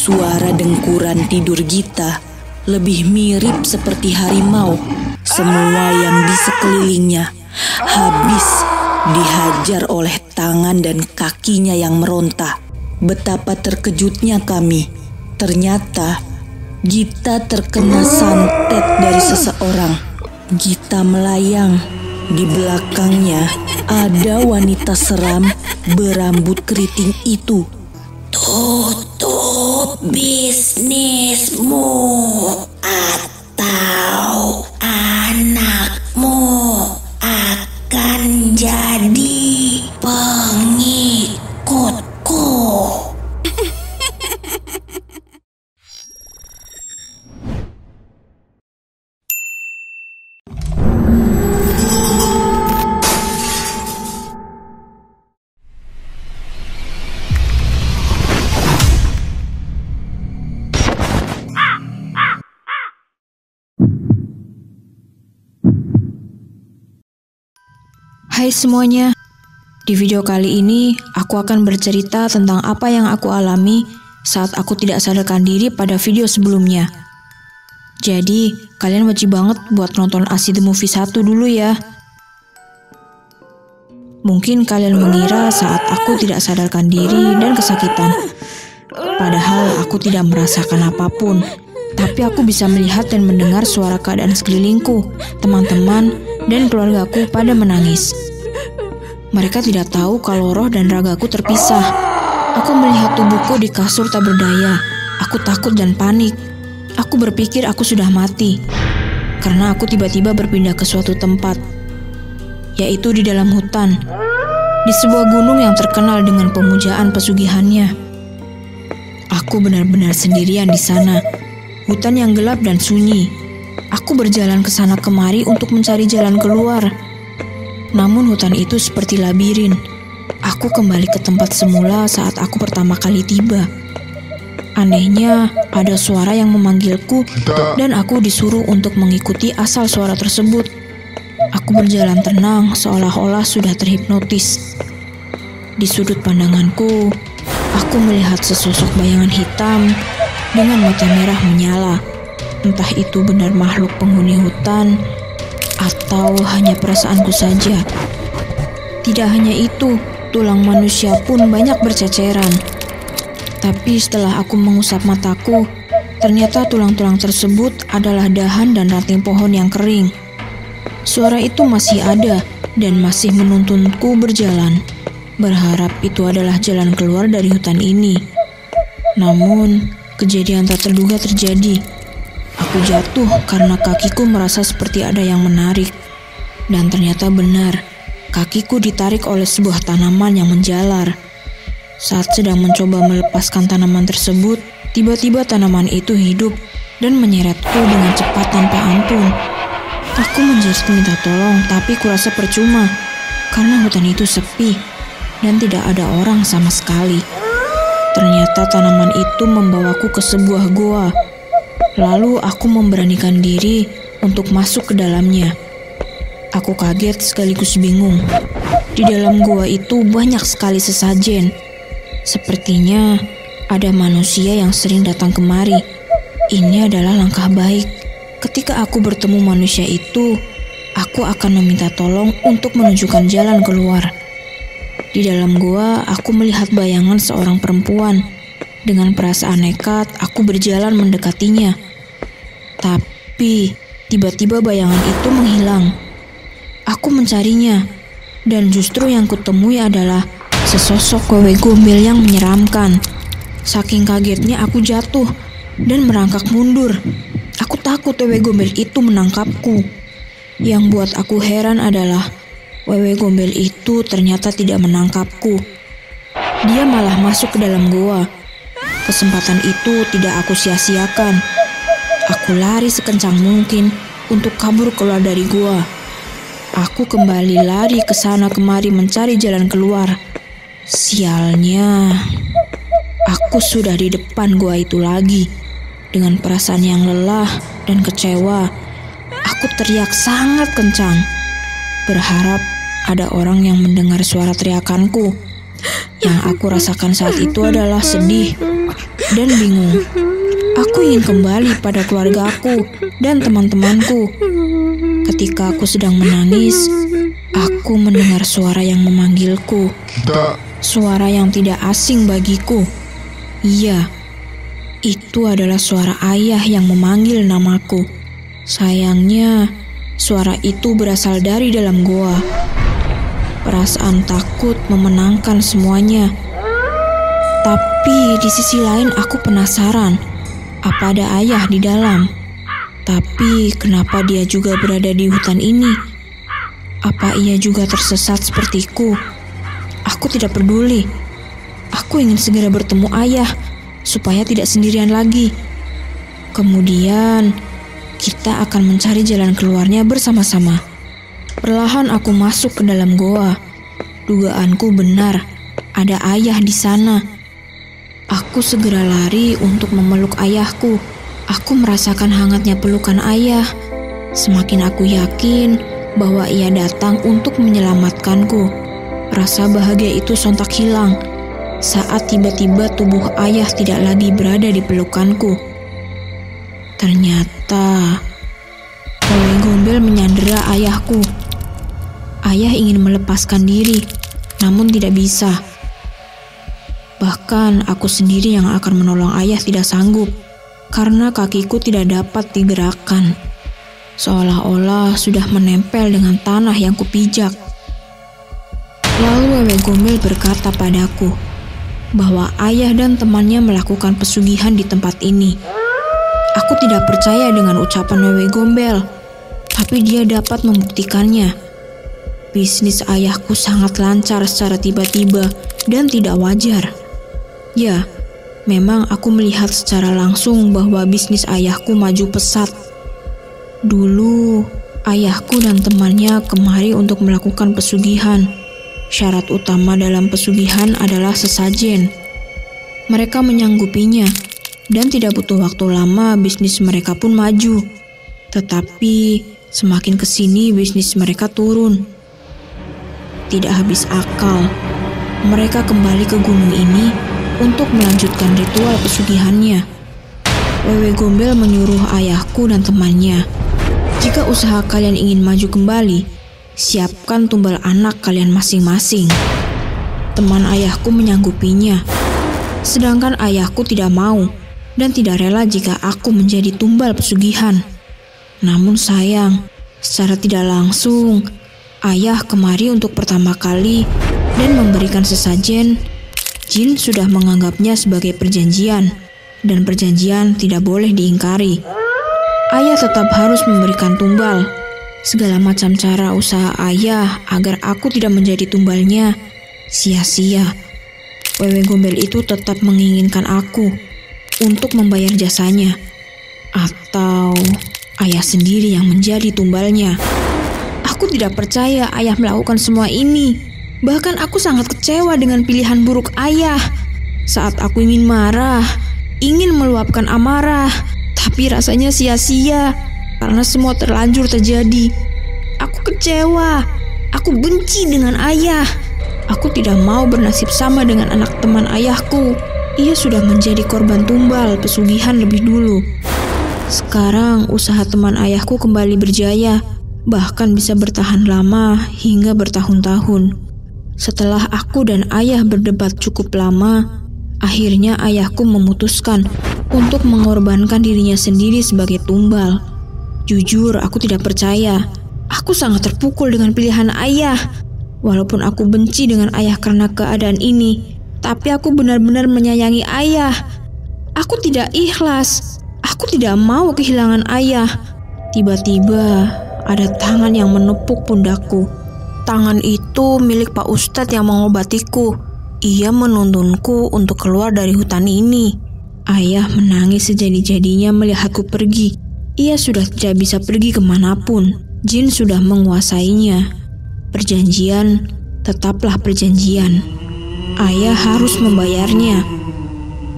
Suara dengkuran tidur Gita lebih mirip seperti harimau. Semua yang di sekelilingnya habis dihajar oleh tangan dan kakinya yang meronta. Betapa terkejutnya kami. Ternyata Gita terkena santet dari seseorang. Gita melayang. Di belakangnya ada wanita seram berambut keriting itu. Tutup bisnismu atau anakmu akan jadi pengikutku. Hai semuanya, di video kali ini aku akan bercerita tentang apa yang aku alami saat aku tidak sadarkan diri pada video sebelumnya. Jadi, kalian wajib banget buat nonton Asi The Movie 1 dulu ya. Mungkin kalian mengira saat aku tidak sadarkan diri dan kesakitan. Padahal aku tidak merasakan apapun. Tapi aku bisa melihat dan mendengar suara keadaan sekelilingku, teman-teman, dan keluargaku pada menangis. Mereka tidak tahu kalau roh dan ragaku terpisah. Aku melihat tubuhku di kasur tak berdaya. Aku takut dan panik. Aku berpikir aku sudah mati. Karena aku tiba-tiba berpindah ke suatu tempat, yaitu di dalam hutan. Di sebuah gunung yang terkenal dengan pemujaan pesugihannya. Aku benar-benar sendirian di sana. Hutan yang gelap dan sunyi. Aku berjalan ke sana kemari untuk mencari jalan keluar. Namun hutan itu seperti labirin. Aku kembali ke tempat semula saat aku pertama kali tiba. Anehnya, ada suara yang memanggilku dan aku disuruh untuk mengikuti asal suara tersebut. Aku berjalan tenang seolah-olah sudah terhipnotis. Di sudut pandanganku, aku melihat sesosok bayangan hitam dengan mata merah menyala. Entah itu benar makhluk penghuni hutan atau hanya perasaanku saja. Tidak hanya itu, tulang manusia pun banyak berceceran. Tapi setelah aku mengusap mataku, ternyata tulang-tulang tersebut adalah dahan dan ranting pohon yang kering. Suara itu masih ada dan masih menuntunku berjalan. Berharap itu adalah jalan keluar dari hutan ini. Namun, kejadian tak terduga terjadi. Aku jatuh karena kakiku merasa seperti ada yang menarik. Dan ternyata benar, kakiku ditarik oleh sebuah tanaman yang menjalar. Saat sedang mencoba melepaskan tanaman tersebut, tiba-tiba tanaman itu hidup dan menyeretku dengan cepat tanpa ampun. Aku menjerit minta tolong, tapi kurasa percuma karena hutan itu sepi dan tidak ada orang sama sekali. Ternyata tanaman itu membawaku ke sebuah goa. Lalu aku memberanikan diri untuk masuk ke dalamnya. Aku kaget sekaligus bingung. Di dalam goa itu banyak sekali sesajen. Sepertinya ada manusia yang sering datang kemari. Ini adalah langkah baik. Ketika aku bertemu manusia itu, aku akan meminta tolong untuk menunjukkan jalan keluar. Di dalam goa, aku melihat bayangan seorang perempuan. Dengan perasaan nekat, aku berjalan mendekatinya. Tapi, tiba-tiba bayangan itu menghilang. Aku mencarinya, dan justru yang kutemui adalah sesosok wewe gombel yang menyeramkan. Saking kagetnya aku jatuh dan merangkak mundur. Aku takut wewe gombel itu menangkapku. Yang buat aku heran adalah wewe gombel itu ternyata tidak menangkapku. Dia malah masuk ke dalam goa. Kesempatan itu tidak aku sia-siakan. Aku lari sekencang mungkin untuk kabur keluar dari goa. Aku kembali lari ke sana kemari mencari jalan keluar. Sialnya, aku sudah di depan goa itu lagi. Dengan perasaan yang lelah dan kecewa, aku teriak sangat kencang. Berharap ada orang yang mendengar suara teriakanku. Yang aku rasakan saat itu adalah sedih. dan bingung. Aku ingin kembali pada keluargaku dan teman-temanku. Ketika aku sedang menangis, aku mendengar suara yang memanggilku. Suara yang tidak asing bagiku. Iya, itu adalah suara ayah yang memanggil namaku. Sayangnya, suara itu berasal dari dalam goa. Perasaan takut memenangkan semuanya. Tapi di sisi lain aku penasaran, apa ada ayah di dalam? Tapi kenapa dia juga berada di hutan ini? Apa ia juga tersesat sepertiku? Aku tidak peduli. Aku ingin segera bertemu ayah supaya tidak sendirian lagi. Kemudian kita akan mencari jalan keluarnya bersama-sama. Perlahan aku masuk ke dalam goa. Dugaanku benar, ada ayah di sana. Aku segera lari untuk memeluk ayahku. Aku merasakan hangatnya pelukan ayah. Semakin aku yakin bahwa ia datang untuk menyelamatkanku. Rasa bahagia itu sontak hilang saat tiba-tiba tubuh ayah tidak lagi berada di pelukanku. Ternyata Wewe Gombel menyandera ayahku. Ayah ingin melepaskan diri, namun tidak bisa. Bahkan aku sendiri yang akan menolong ayah tidak sanggup, karena kakiku tidak dapat digerakkan. Seolah-olah sudah menempel dengan tanah yang kupijak. Lalu Wewe Gombel berkata padaku bahwa ayah dan temannya melakukan pesugihan di tempat ini. Aku tidak percaya dengan ucapan Wewe Gombel, tapi dia dapat membuktikannya. Bisnis ayahku sangat lancar secara tiba-tiba dan tidak wajar. Ya, memang aku melihat secara langsung bahwa bisnis ayahku maju pesat. Dulu, ayahku dan temannya kemari untuk melakukan pesugihan. Syarat utama dalam pesugihan adalah sesajen. Mereka menyanggupinya, dan tidak butuh waktu lama bisnis mereka pun maju. Tetapi, semakin kesini bisnis mereka turun. Tidak habis akal, mereka kembali ke gunung ini untuk melanjutkan ritual pesugihannya. Wewe Gombel menyuruh ayahku dan temannya, jika usaha kalian ingin maju kembali, siapkan tumbal anak kalian masing-masing. Teman ayahku menyanggupinya, sedangkan ayahku tidak mau dan tidak rela jika aku menjadi tumbal pesugihan. Namun sayang, secara tidak langsung, ayah kemari untuk pertama kali dan memberikan sesajen. Jin sudah menganggapnya sebagai perjanjian, dan perjanjian tidak boleh diingkari. Ayah tetap harus memberikan tumbal. Segala macam cara usaha ayah agar aku tidak menjadi tumbalnya sia-sia. Wewe Gombel itu tetap menginginkan aku untuk membayar jasanya, atau ayah sendiri yang menjadi tumbalnya. Aku tidak percaya ayah melakukan semua ini. Bahkan aku sangat kecewa dengan pilihan buruk ayah. Saat aku ingin marah, ingin meluapkan amarah, tapi rasanya sia-sia karena semua terlanjur terjadi. Aku kecewa, aku benci dengan ayah. Aku tidak mau bernasib sama dengan anak teman ayahku. Ia sudah menjadi korban tumbal pesugihan lebih dulu. Sekarang usaha teman ayahku kembali berjaya, bahkan bisa bertahan lama hingga bertahun-tahun. Setelah aku dan ayah berdebat cukup lama, akhirnya ayahku memutuskan untuk mengorbankan dirinya sendiri sebagai tumbal. Jujur, aku tidak percaya. Aku sangat terpukul dengan pilihan ayah. Walaupun aku benci dengan ayah karena keadaan ini, tapi aku benar-benar menyayangi ayah. Aku tidak ikhlas. Aku tidak mau kehilangan ayah. Tiba-tiba ada tangan yang menepuk pundakku. Tangan itu milik Pak Ustadz yang mengobatiku. Ia menuntunku untuk keluar dari hutan ini. Ayah menangis sejadi-jadinya melihatku pergi. Ia sudah tidak bisa pergi kemanapun. Jin sudah menguasainya. Perjanjian tetaplah perjanjian. Ayah harus membayarnya.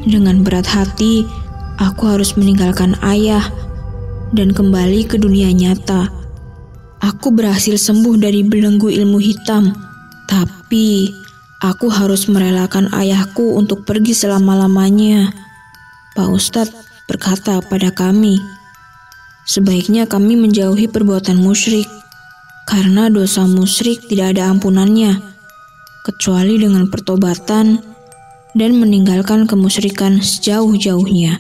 Dengan berat hati, aku harus meninggalkan ayah dan kembali ke dunia nyata. Aku berhasil sembuh dari belenggu ilmu hitam, tapi aku harus merelakan ayahku untuk pergi selama-lamanya. Pak Ustadz berkata pada kami, sebaiknya kami menjauhi perbuatan musyrik, karena dosa musyrik tidak ada ampunannya, kecuali dengan pertobatan dan meninggalkan kemusyrikan sejauh-jauhnya.